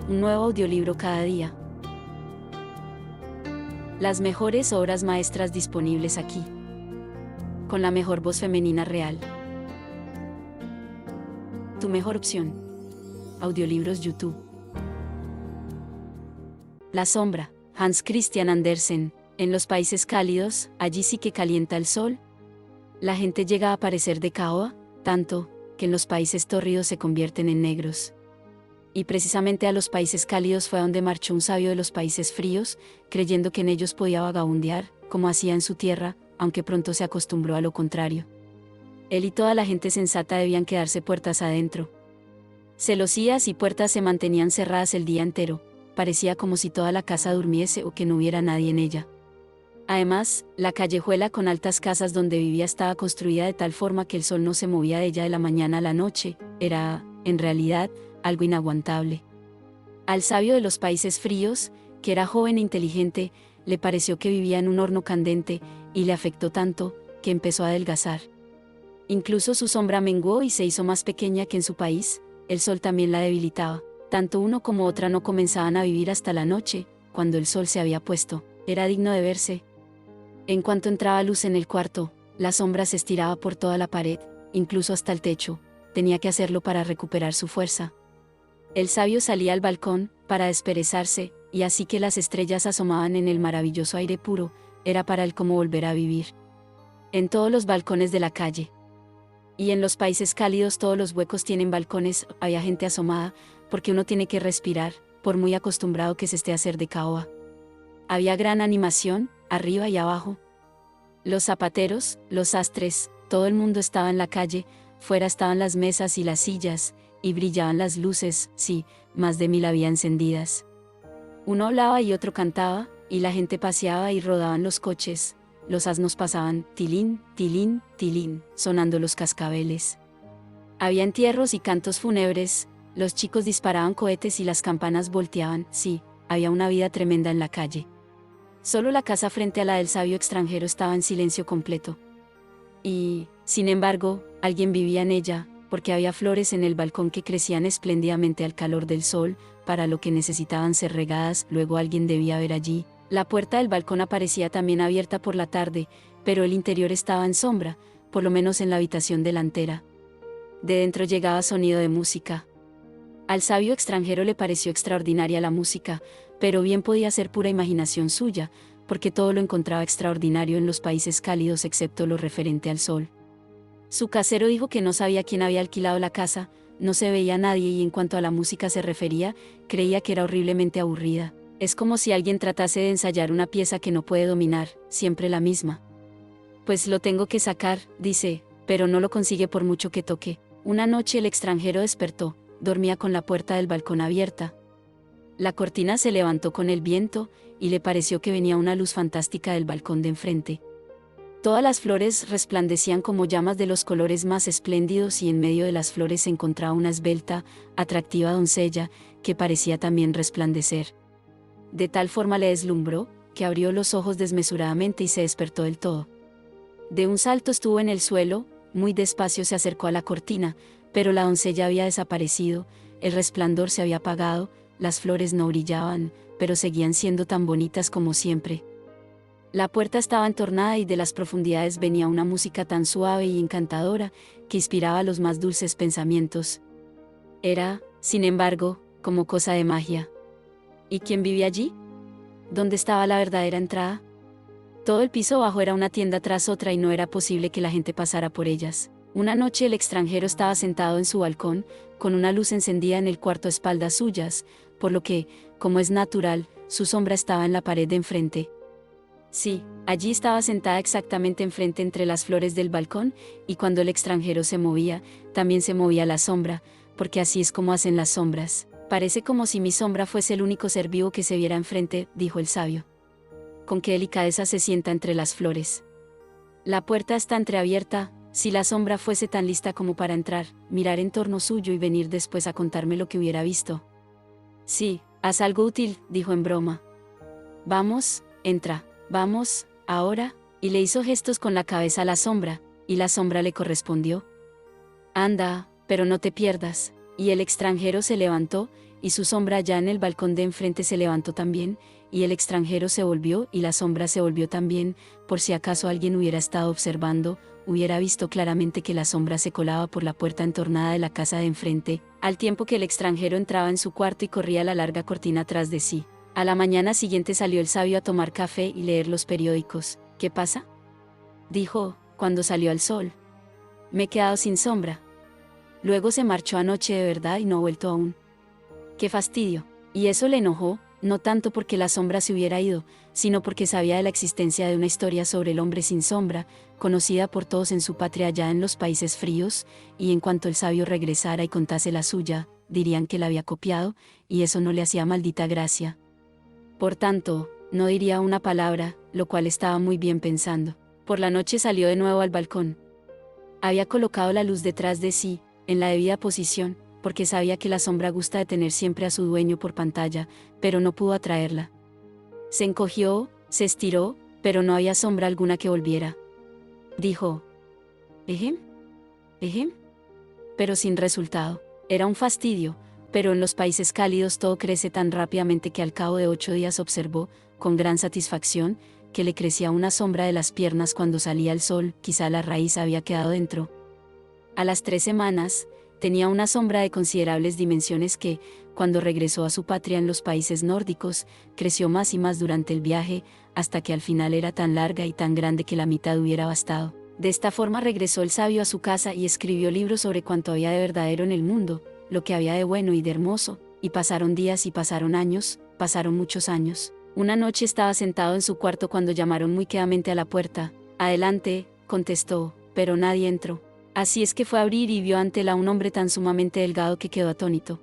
Un nuevo audiolibro cada día. Las mejores obras maestras disponibles aquí. Con la mejor voz femenina real. Tu mejor opción. Audiolibros YouTube. La sombra. Hans Christian Andersen. En los países cálidos, allí sí que calienta el sol. La gente llega a parecer de caoba, tanto, que en los países tórridos se convierten en negros. Y precisamente a los países cálidos fue a donde marchó un sabio de los países fríos, creyendo que en ellos podía vagabundear, como hacía en su tierra, aunque pronto se acostumbró a lo contrario. Él y toda la gente sensata debían quedarse puertas adentro. Celosías y puertas se mantenían cerradas el día entero, parecía como si toda la casa durmiese o que no hubiera nadie en ella. Además, la callejuela con altas casas donde vivía estaba construida de tal forma que el sol no se movía de ella de la mañana a la noche, era, en realidad, algo inaguantable. Al sabio de los países fríos, que era joven e inteligente, le pareció que vivía en un horno candente, y le afectó tanto, que empezó a adelgazar. Incluso su sombra menguó y se hizo más pequeña que en su país, el sol también la debilitaba. Tanto uno como otra no comenzaban a vivir hasta la noche, cuando el sol se había puesto, era digno de verse. En cuanto entraba luz en el cuarto, la sombra se estiraba por toda la pared, incluso hasta el techo, tenía que hacerlo para recuperar su fuerza. El sabio salía al balcón, para desperezarse, y así que las estrellas asomaban en el maravilloso aire puro, era para él como volver a vivir. En todos los balcones de la calle. Y en los países cálidos todos los huecos tienen balcones, había gente asomada, porque uno tiene que respirar, por muy acostumbrado que se esté a hacer de caoba. Había gran animación, arriba y abajo. Los zapateros, los sastres, todo el mundo estaba en la calle, fuera estaban las mesas y las sillas, y brillaban las luces, sí, más de 1000 había encendidas. Uno hablaba y otro cantaba, y la gente paseaba y rodaban los coches, los asnos pasaban, tilín, tilín, tilín, sonando los cascabeles. Había entierros y cantos fúnebres, los chicos disparaban cohetes y las campanas volteaban, sí, había una vida tremenda en la calle. Solo la casa frente a la del sabio extranjero estaba en silencio completo. Y, sin embargo, alguien vivía en ella, porque había flores en el balcón que crecían espléndidamente al calor del sol, para lo que necesitaban ser regadas, luego alguien debía haber allí. La puerta del balcón aparecía también abierta por la tarde, pero el interior estaba en sombra, por lo menos en la habitación delantera. De dentro llegaba sonido de música. Al sabio extranjero le pareció extraordinaria la música, pero bien podía ser pura imaginación suya, porque todo lo encontraba extraordinario en los países cálidos excepto lo referente al sol. Su casero dijo que no sabía quién había alquilado la casa, no se veía a nadie y en cuanto a la música se refería, creía que era horriblemente aburrida. Es como si alguien tratase de ensayar una pieza que no puede dominar, siempre la misma. Pues lo tengo que sacar, dice, pero no lo consigue por mucho que toque. Una noche el extranjero despertó, dormía con la puerta del balcón abierta. La cortina se levantó con el viento, y le pareció que venía una luz fantástica del balcón de enfrente. Todas las flores resplandecían como llamas de los colores más espléndidos y en medio de las flores se encontraba una esbelta, atractiva doncella, que parecía también resplandecer. De tal forma le deslumbró, que abrió los ojos desmesuradamente y se despertó del todo. De un salto estuvo en el suelo, muy despacio se acercó a la cortina, pero la doncella había desaparecido, el resplandor se había apagado, las flores no brillaban, pero seguían siendo tan bonitas como siempre. La puerta estaba entornada y de las profundidades venía una música tan suave y encantadora, que inspiraba los más dulces pensamientos. Era, sin embargo, como cosa de magia. ¿Y quién vivía allí? ¿Dónde estaba la verdadera entrada? Todo el piso bajo era una tienda tras otra y no era posible que la gente pasara por ellas. Una noche el extranjero estaba sentado en su balcón, con una luz encendida en el cuarto a espaldas suyas, por lo que, como es natural, su sombra estaba en la pared de enfrente. Sí, allí estaba sentada exactamente enfrente entre las flores del balcón, y cuando el extranjero se movía, también se movía la sombra, porque así es como hacen las sombras. Parece como si mi sombra fuese el único ser vivo que se viera enfrente, dijo el sabio. Con qué delicadeza se sienta entre las flores. La puerta está entreabierta, si la sombra fuese tan lista como para entrar, mirar en torno suyo y venir después a contarme lo que hubiera visto. Sí, haz algo útil, dijo en broma. Vamos, entra. Vamos, ahora, y le hizo gestos con la cabeza a la sombra, y la sombra le correspondió. Anda, pero no te pierdas, y el extranjero se levantó, y su sombra allá en el balcón de enfrente se levantó también, y el extranjero se volvió y la sombra se volvió también, por si acaso alguien hubiera estado observando, hubiera visto claramente que la sombra se colaba por la puerta entornada de la casa de enfrente, al tiempo que el extranjero entraba en su cuarto y corría la larga cortina tras de sí. A la mañana siguiente salió el sabio a tomar café y leer los periódicos. ¿Qué pasa?, dijo, cuando salió al sol. Me he quedado sin sombra. Luego se marchó anoche de verdad y no ha vuelto aún. ¡Qué fastidio! Y eso le enojó, no tanto porque la sombra se hubiera ido, sino porque sabía de la existencia de una historia sobre el hombre sin sombra, conocida por todos en su patria allá en los países fríos, y en cuanto el sabio regresara y contase la suya, dirían que la había copiado, y eso no le hacía maldita gracia. Por tanto, no diría una palabra, lo cual estaba muy bien pensando. Por la noche salió de nuevo al balcón. Había colocado la luz detrás de sí, en la debida posición, porque sabía que la sombra gusta de tener siempre a su dueño por pantalla, pero no pudo atraerla. Se encogió, se estiró, pero no había sombra alguna que volviera. Dijo: «Ejem, ejem», pero sin resultado. Era un fastidio, pero en los países cálidos todo crece tan rápidamente que al cabo de 8 días observó, con gran satisfacción, que le crecía una sombra de las piernas cuando salía el sol, quizá la raíz había quedado dentro. A las 3 semanas, tenía una sombra de considerables dimensiones que, cuando regresó a su patria en los países nórdicos, creció más y más durante el viaje, hasta que al final era tan larga y tan grande que la mitad hubiera bastado. De esta forma regresó el sabio a su casa y escribió libros sobre cuanto había de verdadero en el mundo, lo que había de bueno y de hermoso, y pasaron días y pasaron años, pasaron muchos años. Una noche estaba sentado en su cuarto cuando llamaron muy quedamente a la puerta. «Adelante», contestó, pero nadie entró. Así es que fue a abrir y vio ante él a un hombre tan sumamente delgado que quedó atónito.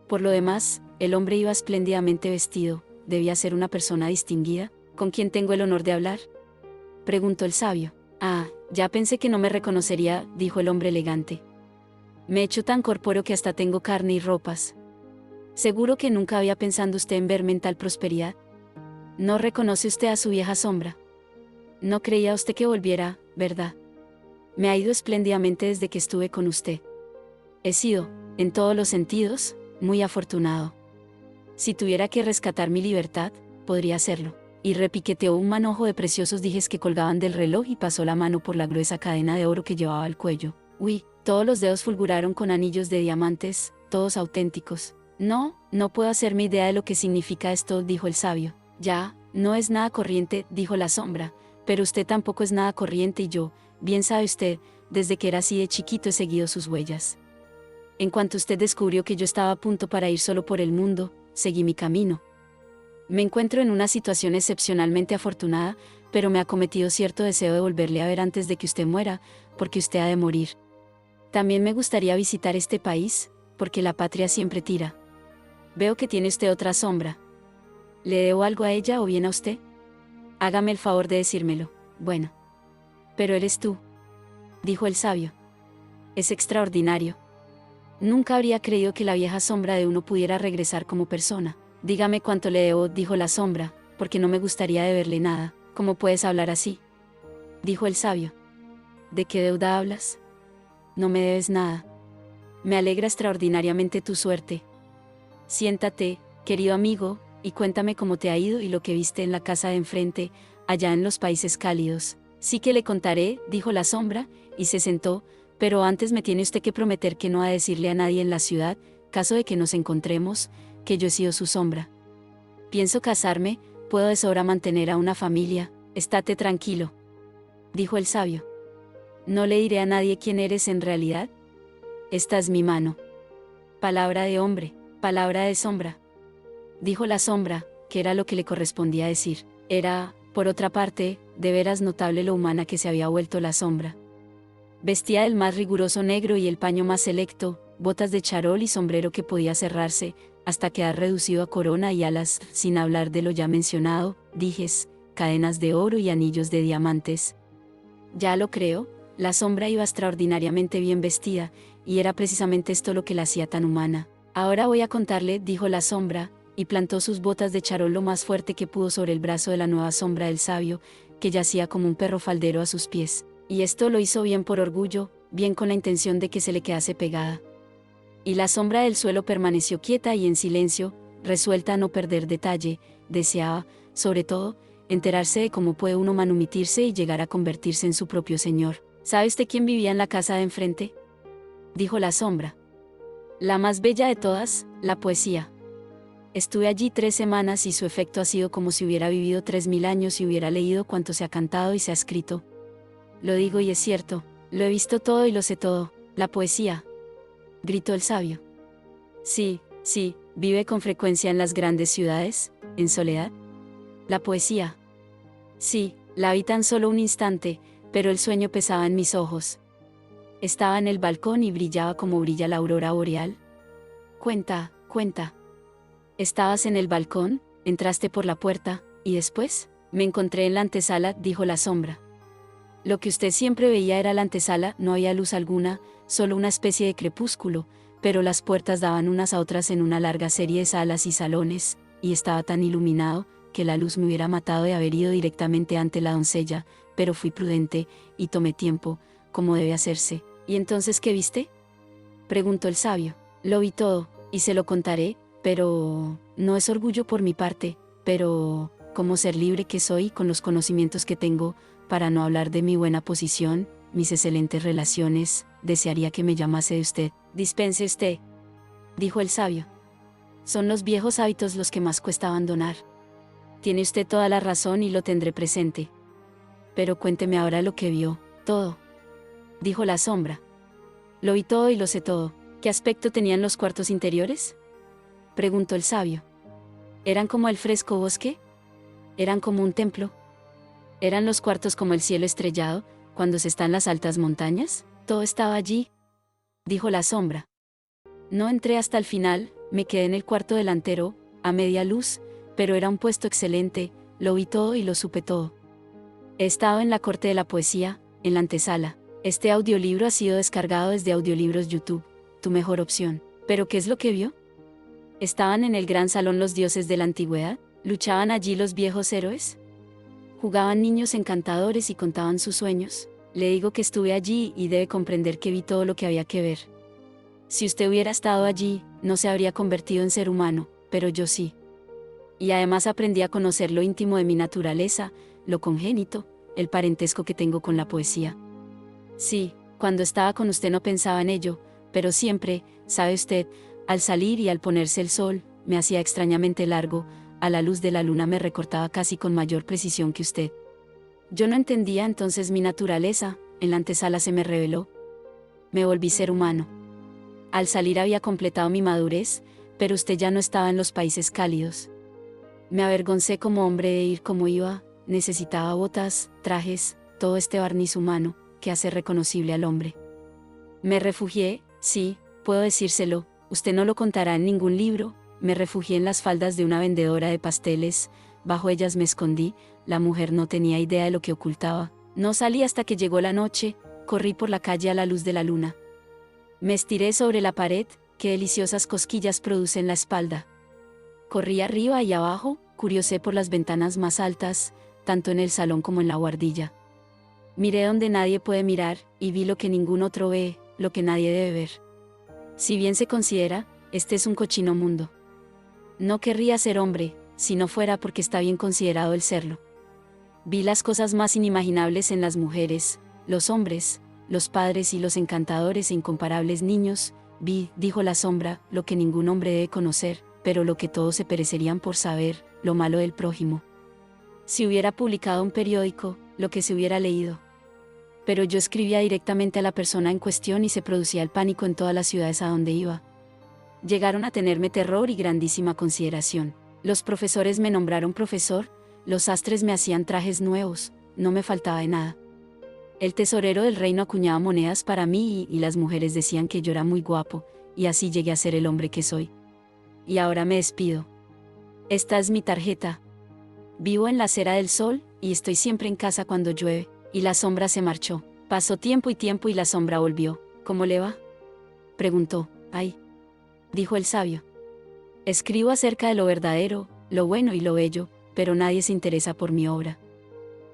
Por lo demás, el hombre iba espléndidamente vestido. Debía ser una persona distinguida. «¿Con quién tengo el honor de hablar?», preguntó el sabio. «Ah, ya pensé que no me reconocería», dijo el hombre elegante. «Me he hecho tan corpóreo que hasta tengo carne y ropas. Seguro que nunca había pensado usted en verme en tal prosperidad. ¿No reconoce usted a su vieja sombra? No creía usted que volviera, ¿verdad? Me ha ido espléndidamente desde que estuve con usted. He sido, en todos los sentidos, muy afortunado. Si tuviera que rescatar mi libertad, podría hacerlo». Y repiqueteó un manojo de preciosos dijes que colgaban del reloj y pasó la mano por la gruesa cadena de oro que llevaba al cuello. Uy, todos los dedos fulguraron con anillos de diamantes, todos auténticos. «No, no puedo hacerme idea de lo que significa esto», dijo el sabio. «Ya, no es nada corriente», dijo la sombra, «pero usted tampoco es nada corriente y yo, bien sabe usted, desde que era así de chiquito he seguido sus huellas. En cuanto usted descubrió que yo estaba a punto para ir solo por el mundo, seguí mi camino. Me encuentro en una situación excepcionalmente afortunada, pero me ha cometido cierto deseo de volverle a ver antes de que usted muera, porque usted ha de morir. También me gustaría visitar este país, porque la patria siempre tira. Veo que tiene usted otra sombra. ¿Le debo algo a ella o bien a usted? Hágame el favor de decírmelo». «Bueno. Pero eres tú», dijo el sabio. «Es extraordinario. Nunca habría creído que la vieja sombra de uno pudiera regresar como persona». «Dígame cuánto le debo», dijo la sombra, «porque no me gustaría deberle nada». «¿Cómo puedes hablar así?», dijo el sabio. «¿De qué deuda hablas? No me debes nada. Me alegra extraordinariamente tu suerte. Siéntate, querido amigo, y cuéntame cómo te ha ido y lo que viste en la casa de enfrente, allá en los países cálidos». «Sí que le contaré», dijo la sombra, y se sentó, «pero antes me tiene usted que prometer que no ha de decirle a nadie en la ciudad, caso de que nos encontremos, que yo he sido su sombra. Pienso casarme, puedo de sobra mantener a una familia, estate tranquilo», dijo el sabio. «No le diré a nadie quién eres en realidad. Esta es mi mano. Palabra de hombre, palabra de sombra», dijo la sombra, que era lo que le correspondía decir. Era, por otra parte, de veras notable lo humana que se había vuelto la sombra. Vestía del más riguroso negro y el paño más selecto, botas de charol y sombrero que podía cerrarse, hasta quedar reducido a corona y alas, sin hablar de lo ya mencionado, dijes, cadenas de oro y anillos de diamantes. «Ya lo creo», la sombra iba extraordinariamente bien vestida, y era precisamente esto lo que la hacía tan humana. «Ahora voy a contarle», dijo la sombra, y plantó sus botas de charol lo más fuerte que pudo sobre el brazo de la nueva sombra del sabio, que yacía como un perro faldero a sus pies. Y esto lo hizo bien por orgullo, bien con la intención de que se le quedase pegada. Y la sombra del suelo permaneció quieta y en silencio, resuelta a no perder detalle. Deseaba, sobre todo, enterarse de cómo puede uno manumitirse y llegar a convertirse en su propio señor. ¿Sabe usted quién vivía en la casa de enfrente? Dijo la sombra. La más bella de todas, la poesía. Estuve allí 3 semanas y su efecto ha sido como si hubiera vivido 3000 años y hubiera leído cuanto se ha cantado y se ha escrito. Lo digo y es cierto, lo he visto todo y lo sé todo, la poesía. Gritó el sabio. Sí, sí, vive con frecuencia en las grandes ciudades, en soledad. La poesía. Sí, la vi tan solo un instante, pero el sueño pesaba en mis ojos. Estaba en el balcón y brillaba como brilla la aurora boreal. Cuenta, cuenta. Estabas en el balcón, entraste por la puerta, y después, me encontré en la antesala, dijo la sombra. Lo que usted siempre veía era la antesala, no había luz alguna, solo una especie de crepúsculo, pero las puertas daban unas a otras en una larga serie de salas y salones, y estaba tan iluminado, que la luz me hubiera matado de haber ido directamente ante la doncella, pero fui prudente, y tomé tiempo, como debe hacerse. ¿Y entonces qué viste? Preguntó el sabio. Lo vi todo, y se lo contaré, pero no es orgullo por mi parte, pero, como ser libre que soy con los conocimientos que tengo, para no hablar de mi buena posición, mis excelentes relaciones, desearía que me llamase de usted. Dispense usted, dijo el sabio. Son los viejos hábitos los que más cuesta abandonar. Tiene usted toda la razón y lo tendré presente. Pero cuénteme ahora lo que vio, todo. Dijo la sombra. Lo vi todo y lo sé todo. ¿Qué aspecto tenían los cuartos interiores? Preguntó el sabio. ¿Eran como el fresco bosque? ¿Eran como un templo? ¿Eran los cuartos como el cielo estrellado, cuando se está en las altas montañas? Todo estaba allí, dijo la sombra. No entré hasta el final, me quedé en el cuarto delantero, a media luz, pero era un puesto excelente, lo vi todo y lo supe todo. He estado en la corte de la poesía, en la antesala. Este audiolibro ha sido descargado desde Audiolibros YouTube, tu mejor opción. ¿Pero qué es lo que vio? ¿Estaban en el gran salón los dioses de la antigüedad? ¿Luchaban allí los viejos héroes? ¿Jugaban niños encantadores y contaban sus sueños? Le digo que estuve allí y debe comprender que vi todo lo que había que ver. Si usted hubiera estado allí, no se habría convertido en ser humano, pero yo sí. Y además aprendí a conocer lo íntimo de mi naturaleza, lo congénito, el parentesco que tengo con la poesía. Sí, cuando estaba con usted no pensaba en ello, pero siempre, sabe usted, al salir y al ponerse el sol, me hacía extrañamente largo, a la luz de la luna me recortaba casi con mayor precisión que usted. Yo no entendía entonces mi naturaleza, en la antesala se me reveló. Me volví ser humano. Al salir había completado mi madurez, pero usted ya no estaba en los países cálidos. Me avergoncé como hombre de ir como iba, necesitaba botas, trajes, todo este barniz humano, que hace reconocible al hombre. Me refugié, sí, puedo decírselo, usted no lo contará en ningún libro, me refugié en las faldas de una vendedora de pasteles, bajo ellas me escondí, la mujer no tenía idea de lo que ocultaba, no salí hasta que llegó la noche, corrí por la calle a la luz de la luna. Me estiré sobre la pared, qué deliciosas cosquillas produce en la espalda. Corrí arriba y abajo, curiosé por las ventanas más altas, tanto en el salón como en la buhardilla. Miré donde nadie puede mirar, y vi lo que ningún otro ve, lo que nadie debe ver. Si bien se considera, este es un cochino mundo. No querría ser hombre, si no fuera porque está bien considerado el serlo. Vi las cosas más inimaginables en las mujeres, los hombres, los padres y los encantadores e incomparables niños, vi, dijo la sombra, lo que ningún hombre debe conocer, pero lo que todos se perecerían por saber, lo malo del prójimo. Si hubiera publicado un periódico, lo que se hubiera leído. Pero yo escribía directamente a la persona en cuestión y se producía el pánico en todas las ciudades a donde iba. Llegaron a tenerme terror y grandísima consideración. Los profesores me nombraron profesor, los sastres me hacían trajes nuevos, no me faltaba de nada. El tesorero del reino acuñaba monedas para mí y las mujeres decían que yo era muy guapo, y así llegué a ser el hombre que soy. Y ahora me despido. Esta es mi tarjeta. Vivo en la Acera del Sol, y estoy siempre en casa cuando llueve. Y la sombra se marchó. Pasó tiempo y la sombra volvió. ¿Cómo le va? Preguntó. Ay, dijo el sabio. Escribo acerca de lo verdadero, lo bueno y lo bello, pero nadie se interesa por mi obra.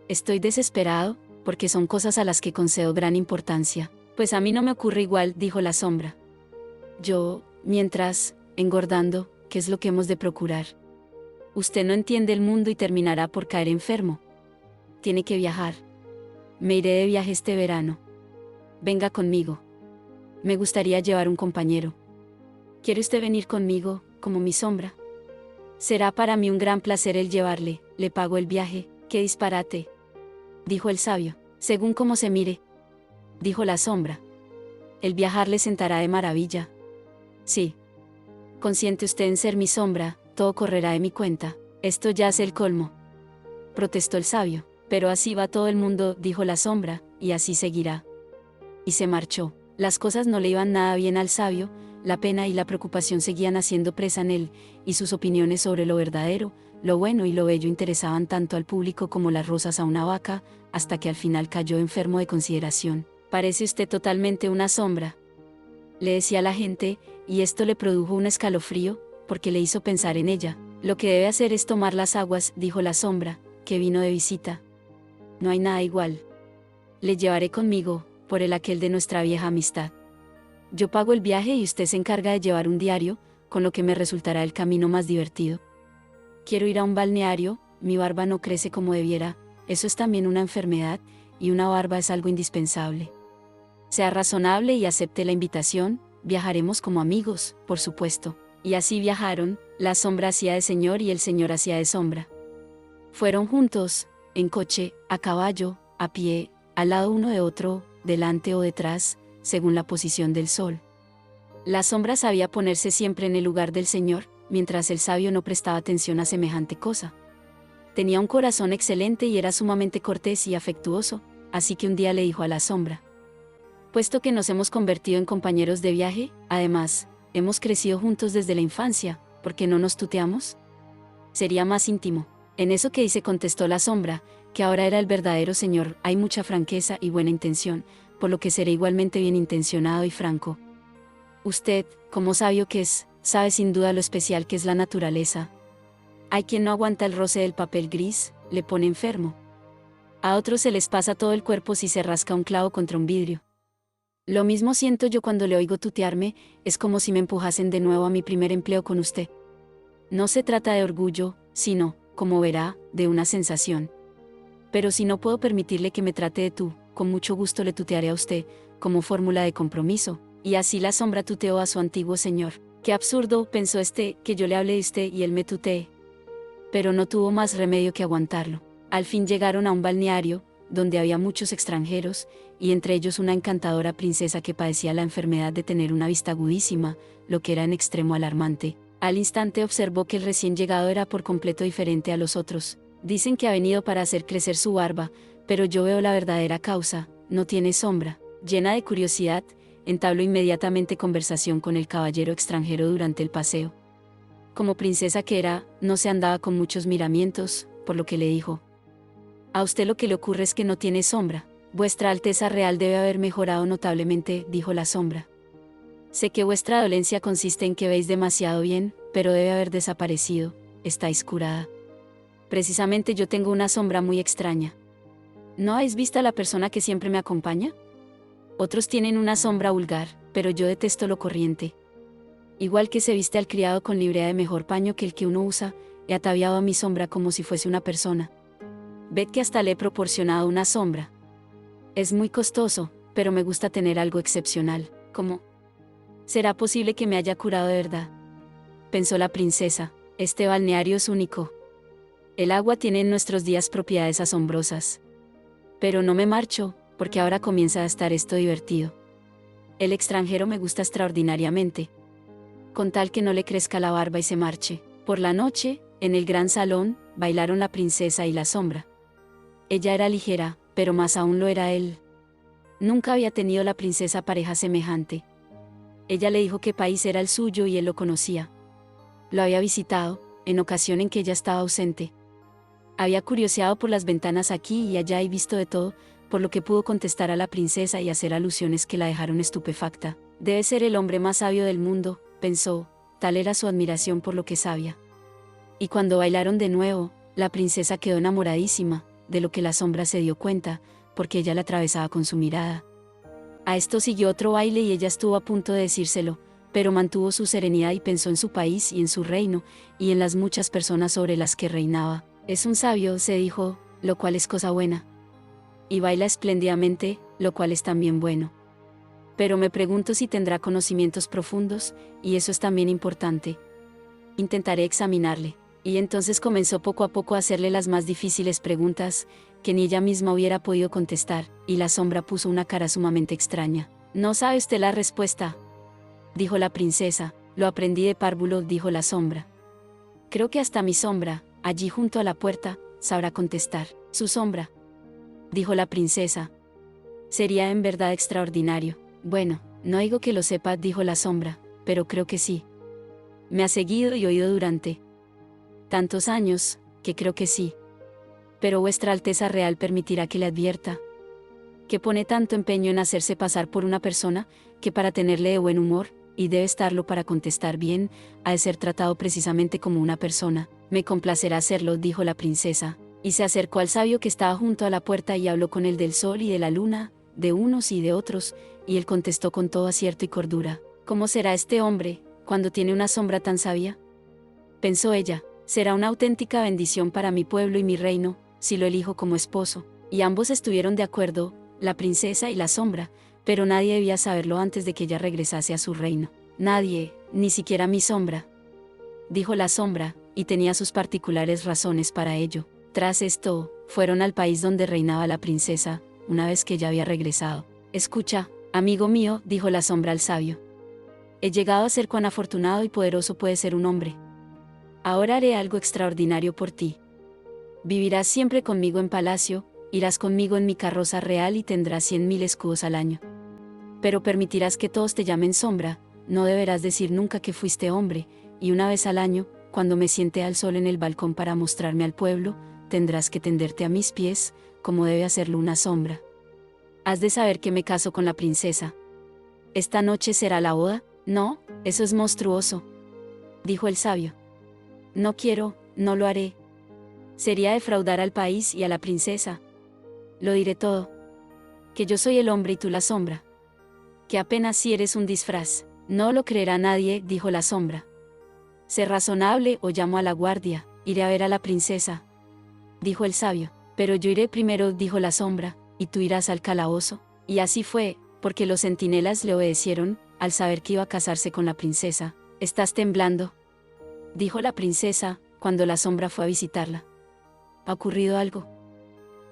Estoy desesperado, porque son cosas a las que concedo gran importancia. Pues a mí no me ocurre igual, dijo la sombra. mientras, engordando, ¿qué es lo que hemos de procurar? Usted no entiende el mundo y terminará por caer enfermo. Tiene que viajar. Me iré de viaje este verano. Venga conmigo. Me gustaría llevar un compañero. ¿Quiere usted venir conmigo, como mi sombra? Será para mí un gran placer el llevarle, le pago el viaje. ¡Qué disparate!, dijo el sabio. Según cómo se mire, dijo la sombra. El viajar le sentará de maravilla. Sí. Consiente usted en ser mi sombra, todo correrá de mi cuenta. Esto ya es el colmo, protestó el sabio. Pero así va todo el mundo, dijo la sombra, y así seguirá. Y se marchó. Las cosas no le iban nada bien al sabio, la pena y la preocupación seguían haciendo presa en él, y sus opiniones sobre lo verdadero, lo bueno y lo bello interesaban tanto al público como las rosas a una vaca, hasta que al final cayó enfermo de consideración. Parece usted totalmente una sombra, le decía la gente, y esto le produjo un escalofrío, porque le hizo pensar en ella. Lo que debe hacer es tomar las aguas, dijo la sombra, que vino de visita. No hay nada igual. Le llevaré conmigo, por el aquel de nuestra vieja amistad. Yo pago el viaje y usted se encarga de llevar un diario, con lo que me resultará el camino más divertido. Quiero ir a un balneario, mi barba no crece como debiera, eso es también una enfermedad, y una barba es algo indispensable. Sea razonable y acepte la invitación, viajaremos como amigos, por supuesto. Y así viajaron, la sombra hacía de señor y el señor hacía de sombra. Fueron juntos, en coche, a caballo, a pie, al lado uno de otro, delante o detrás, según la posición del sol. La sombra sabía ponerse siempre en el lugar del señor, mientras el sabio no prestaba atención a semejante cosa. Tenía un corazón excelente y era sumamente cortés y afectuoso, así que un día le dijo a la sombra: puesto que nos hemos convertido en compañeros de viaje, además, hemos crecido juntos desde la infancia, ¿por qué no nos tuteamos? Sería más íntimo. En eso que dice, contestó la sombra, que ahora era el verdadero señor, hay mucha franqueza y buena intención, por lo que seré igualmente bien intencionado y franco. Usted, como sabio que es, sabe sin duda lo especial que es la naturaleza. Hay quien no aguanta el roce del papel gris, le pone enfermo. A otros se les pasa todo el cuerpo si se rasca un clavo contra un vidrio. Lo mismo siento yo cuando le oigo tutearme, es como si me empujasen de nuevo a mi primer empleo con usted. No se trata de orgullo, sino, como verá, de una sensación. Pero si no puedo permitirle que me trate de tú, con mucho gusto le tutearé a usted, como fórmula de compromiso. Y así la sombra tuteó a su antiguo señor. Qué absurdo, pensó este, que yo le hable de usted y él me tutee. Pero no tuvo más remedio que aguantarlo. Al fin llegaron a un balneario, donde había muchos extranjeros, y entre ellos una encantadora princesa que padecía la enfermedad de tener una vista agudísima, lo que era en extremo alarmante. Al instante observó que el recién llegado era por completo diferente a los otros. Dicen que ha venido para hacer crecer su barba, pero yo veo la verdadera causa, no tiene sombra. Llena de curiosidad, entabló inmediatamente conversación con el caballero extranjero durante el paseo. Como princesa que era, no se andaba con muchos miramientos, por lo que le dijo: a usted lo que le ocurre es que no tiene sombra. Vuestra Alteza Real debe haber mejorado notablemente, dijo la sombra. Sé que vuestra dolencia consiste en que veis demasiado bien, pero debe haber desaparecido, estáis curada. Precisamente yo tengo una sombra muy extraña. ¿No habéis visto a la persona que siempre me acompaña? Otros tienen una sombra vulgar, pero yo detesto lo corriente. Igual que se viste al criado con librea de mejor paño que el que uno usa, he ataviado a mi sombra como si fuese una persona. Ved que hasta le he proporcionado una sombra. Es muy costoso, pero me gusta tener algo excepcional. ¿Cómo será posible que me haya curado de verdad?, pensó la princesa. Este balneario es único. El agua tiene en nuestros días propiedades asombrosas. Pero no me marcho, porque ahora comienza a estar esto divertido. El extranjero me gusta extraordinariamente. Con tal que no le crezca la barba y se marche. Por la noche, en el gran salón, bailaron la princesa y la sombra. Ella era ligera, pero más aún lo era él. Nunca había tenido la princesa pareja semejante. Ella le dijo qué país era el suyo y él lo conocía. Lo había visitado, en ocasión en que ella estaba ausente. Había curioseado por las ventanas aquí y allá y visto de todo, por lo que pudo contestar a la princesa y hacer alusiones que la dejaron estupefacta. Debe ser el hombre más sabio del mundo, pensó, tal era su admiración por lo que sabía. Y cuando bailaron de nuevo, la princesa quedó enamoradísima, de lo que la sombra se dio cuenta, porque ella la atravesaba con su mirada. A esto siguió otro baile y ella estuvo a punto de decírselo, pero mantuvo su serenidad y pensó en su país y en su reino, y en las muchas personas sobre las que reinaba. Es un sabio, se dijo, lo cual es cosa buena. Y baila espléndidamente, lo cual es también bueno. Pero me pregunto si tendrá conocimientos profundos, y eso es también importante. Intentaré examinarle. Y entonces comenzó poco a poco a hacerle las más difíciles preguntas, que ni ella misma hubiera podido contestar, y la sombra puso una cara sumamente extraña. ¿No sabe usted la respuesta?, dijo la princesa. Lo aprendí de párvulo, dijo la sombra. Creo que hasta mi sombra, allí junto a la puerta, sabrá contestar. Su sombra, dijo la princesa. Sería en verdad extraordinario. Bueno, no digo que lo sepa, dijo la sombra, pero creo que sí. Me ha seguido y oído durante tantos años, que creo que sí. Pero vuestra Alteza Real permitirá que le advierta que pone tanto empeño en hacerse pasar por una persona, que para tenerle de buen humor, y debe estarlo para contestar bien, ha de ser tratado precisamente como una persona. Me complacerá hacerlo, dijo la princesa, y se acercó al sabio que estaba junto a la puerta y habló con él del sol y de la luna, de unos y de otros, y él contestó con todo acierto y cordura. ¿Cómo será este hombre, cuando tiene una sombra tan sabia?, pensó ella. Será una auténtica bendición para mi pueblo y mi reino, si lo elijo como esposo. Y ambos estuvieron de acuerdo, la princesa y la sombra, pero nadie debía saberlo antes de que ella regresase a su reino. Nadie, ni siquiera mi sombra, dijo la sombra, y tenía sus particulares razones para ello. Tras esto, fueron al país donde reinaba la princesa, una vez que ella había regresado. Escucha, amigo mío, dijo la sombra al sabio. He llegado a ser cuán afortunado y poderoso puede ser un hombre. Ahora haré algo extraordinario por ti. Vivirás siempre conmigo en palacio, irás conmigo en mi carroza real y tendrás 100.000 escudos al año. Pero permitirás que todos te llamen sombra, no deberás decir nunca que fuiste hombre, y una vez al año, cuando me siente al sol en el balcón para mostrarme al pueblo, tendrás que tenderte a mis pies, como debe hacerlo una sombra. Has de saber que me caso con la princesa. ¿Esta noche será la boda? No, eso es monstruoso, dijo el sabio. No quiero, no lo haré. Sería defraudar al país y a la princesa. Lo diré todo. Que yo soy el hombre y tú la sombra. Que apenas si eres un disfraz. No lo creerá nadie, dijo la sombra. Sé razonable o llamo a la guardia. Iré a ver a la princesa, dijo el sabio. Pero yo iré primero, dijo la sombra, y tú irás al calabozo. Y así fue, porque los centinelas le obedecieron, al saber que iba a casarse con la princesa. ¿Estás temblando?, dijo la princesa, cuando la sombra fue a visitarla. ¿Ha ocurrido algo?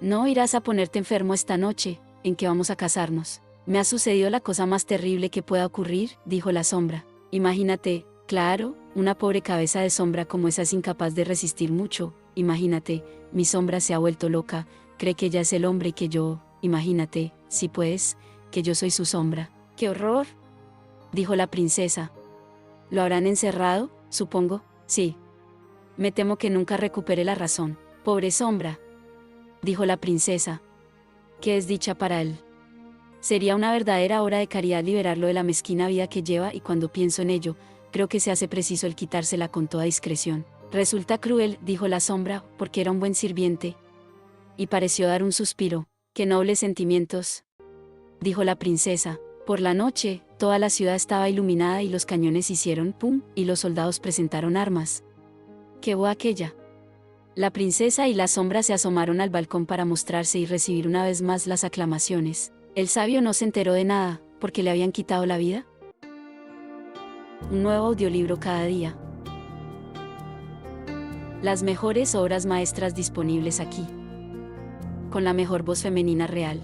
No irás a ponerte enfermo esta noche, en que vamos a casarnos. Me ha sucedido la cosa más terrible que pueda ocurrir, dijo la sombra. Imagínate, claro, una pobre cabeza de sombra como esa es incapaz de resistir mucho. Imagínate, mi sombra se ha vuelto loca, cree que ella es el hombre y que yo, imagínate, si puedes, que yo soy su sombra. ¡Qué horror!, dijo la princesa. ¿Lo habrán encerrado, supongo? Sí. Me temo que nunca recupere la razón. Pobre sombra, dijo la princesa. Qué desdicha para él. Sería una verdadera obra de caridad liberarlo de la mezquina vida que lleva, y cuando pienso en ello, creo que se hace preciso el quitársela con toda discreción. Resulta cruel, dijo la sombra, porque era un buen sirviente. Y pareció dar un suspiro. Qué nobles sentimientos, dijo la princesa. Por la noche, toda la ciudad estaba iluminada y los cañones hicieron pum, y los soldados presentaron armas. ¿Qué hubo aquella? La princesa y la sombra se asomaron al balcón para mostrarse y recibir una vez más las aclamaciones. El sabio no se enteró de nada, porque le habían quitado la vida. Un nuevo audiolibro cada día. Las mejores obras maestras disponibles aquí. Con la mejor voz femenina real.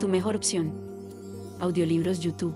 Tu mejor opción. Audiolibros YouTube.